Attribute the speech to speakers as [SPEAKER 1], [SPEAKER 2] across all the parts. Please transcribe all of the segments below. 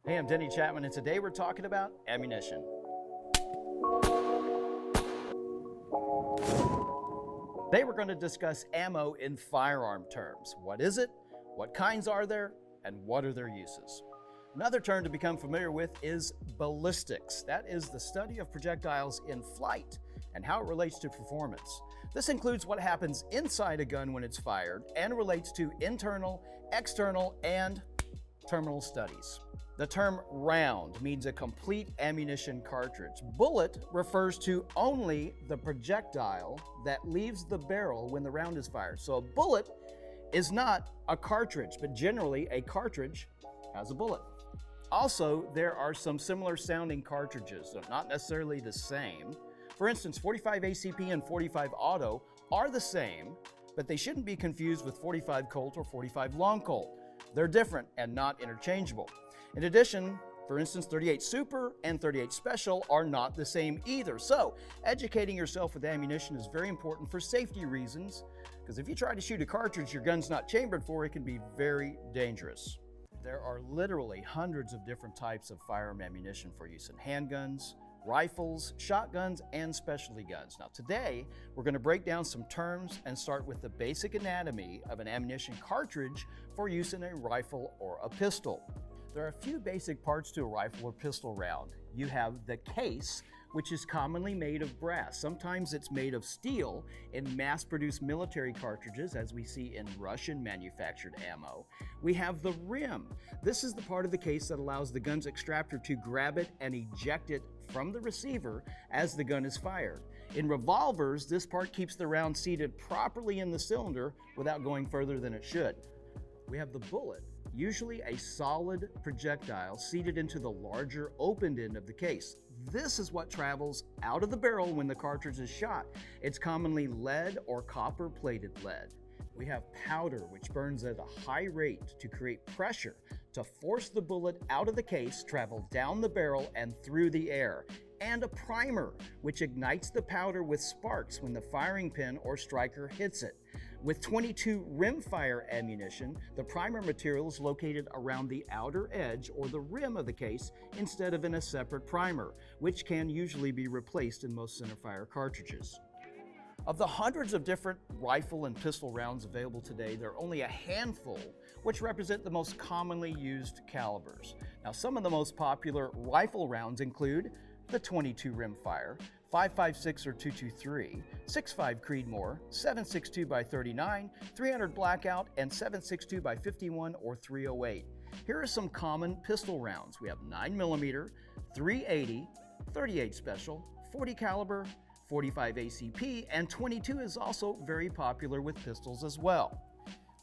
[SPEAKER 1] Hey, I'm Denny Chapman, and today we're talking about ammunition. Today we're going to discuss ammo in firearm terms. What is it? What kinds are there? And what are their uses? Another term to become familiar with is ballistics. That is the study of projectiles in flight and how it relates to performance. This includes what happens inside a gun when it's fired and relates to internal, external, and terminal studies. The term round means a complete ammunition cartridge. Bullet refers to only the projectile that leaves the barrel when the round is fired. So a bullet is not a cartridge, but generally a cartridge has a bullet. Also, there are some similar sounding cartridges, so not necessarily the same. For instance, 45 ACP and 45 Auto are the same, but they shouldn't be confused with 45 Colt or 45 Long Colt. They're different and not interchangeable. In addition, for instance, 38 Super and 38 Special are not the same either. So, educating yourself with ammunition is very important for safety reasons, because if you try to shoot a cartridge your gun's not chambered for, it can be very dangerous. There are literally hundreds of different types of firearm ammunition for use in handguns, rifles, shotguns, and specialty guns. Now today, we're going to break down some terms and start with the basic anatomy of an ammunition cartridge for use in a rifle or a pistol. There are a few basic parts to a rifle or pistol round. You have the case, which is commonly made of brass. Sometimes it's made of steel in mass-produced military cartridges, as we see in Russian-manufactured ammo. We have the rim. This is the part of the case that allows the gun's extractor to grab it and eject it from the receiver as the gun is fired. In revolvers, this part keeps the round seated properly in the cylinder without going further than it should. We have the bullet, usually a solid projectile seated into the larger opened end of the case. This is what travels out of the barrel when the cartridge is shot. It's commonly lead or copper-plated lead. We have powder, which burns at a high rate to create pressure to force the bullet out of the case, travel down the barrel and through the air. And a primer, which ignites the powder with sparks when the firing pin or striker hits it. With .22 rimfire ammunition, the primer material is located around the outer edge or the rim of the case instead of in a separate primer, which can usually be replaced in most centerfire cartridges. Of the hundreds of different rifle and pistol rounds available today, there are only a handful which represent the most commonly used calibers. Now, some of the most popular rifle rounds include the .22 rimfire, 5.56 or 223, 6.5 Creedmoor, 7.62 by 39, 300 Blackout, and 7.62 by 51 or 308. Here are some common pistol rounds. We have 9mm, 380, 38 Special, 40 caliber, 45 ACP, and .22 is also very popular with pistols as well.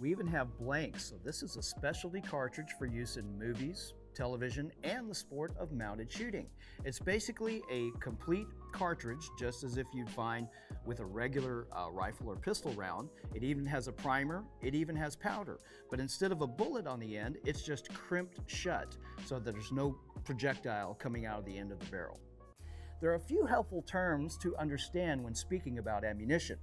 [SPEAKER 1] We even have blanks, so this is a specialty cartridge for use in movies, television, and the sport of mounted shooting. It's basically a complete cartridge, just as if you'd find with a regular rifle or pistol round. It even has a primer, it even has powder, but instead of a bullet on the end, it's just crimped shut so that there's no projectile coming out of the end of the barrel. There are a few helpful terms to understand when speaking about ammunition.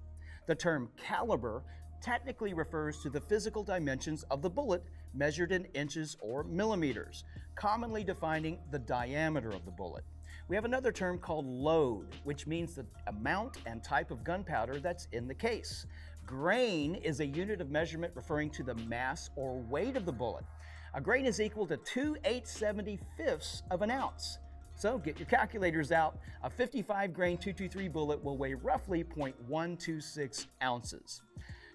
[SPEAKER 1] The term caliber technically refers to the physical dimensions of the bullet measured in inches or millimeters, commonly defining the diameter of the bullet. We have another term called load, which means the amount and type of gunpowder that's in the case. Grain is a unit of measurement referring to the mass or weight of the bullet. A grain is equal to 2/875 of an ounce. So get your calculators out. A 55 grain .223 bullet will weigh roughly 0.126 ounces.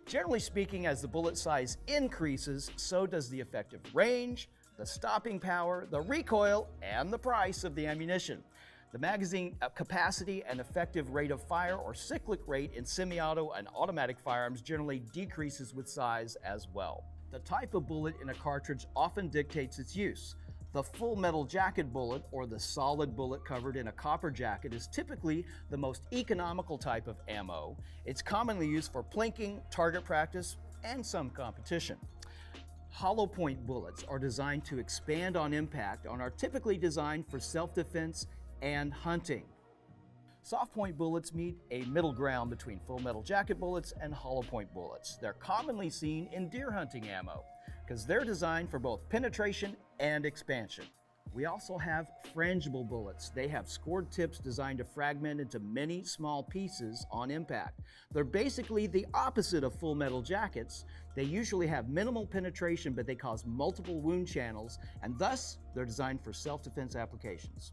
[SPEAKER 1] Generally speaking, as the bullet size increases, so does the effective range, the stopping power, the recoil, and the price of the ammunition. The magazine capacity and effective rate of fire or cyclic rate in semi-auto and automatic firearms generally decreases with size as well. The type of bullet in a cartridge often dictates its use. The full metal jacket bullet, or the solid bullet covered in a copper jacket, is typically the most economical type of ammo. It's commonly used for plinking, target practice, and some competition. Hollow point bullets are designed to expand on impact and are typically designed for self-defense and hunting. Soft point bullets meet a middle ground between full metal jacket bullets and hollow point bullets. They're commonly seen in deer hunting ammo because they're designed for both penetration and expansion. We also have frangible bullets. They have scored tips designed to fragment into many small pieces on impact. They're basically the opposite of full metal jackets. They usually have minimal penetration, but they cause multiple wound channels, and thus they're designed for self-defense applications.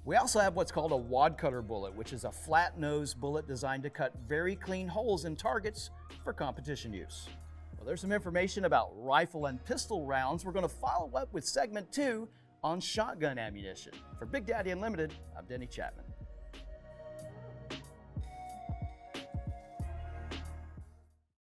[SPEAKER 1] We also have what's called a wad cutter bullet, which is a flat-nosed bullet designed to cut very clean holes in targets for competition use. Well, there's some information about rifle and pistol rounds. We're going to follow up with segment 2 on shotgun ammunition. For Big Daddy Unlimited, I'm Denny Chapman.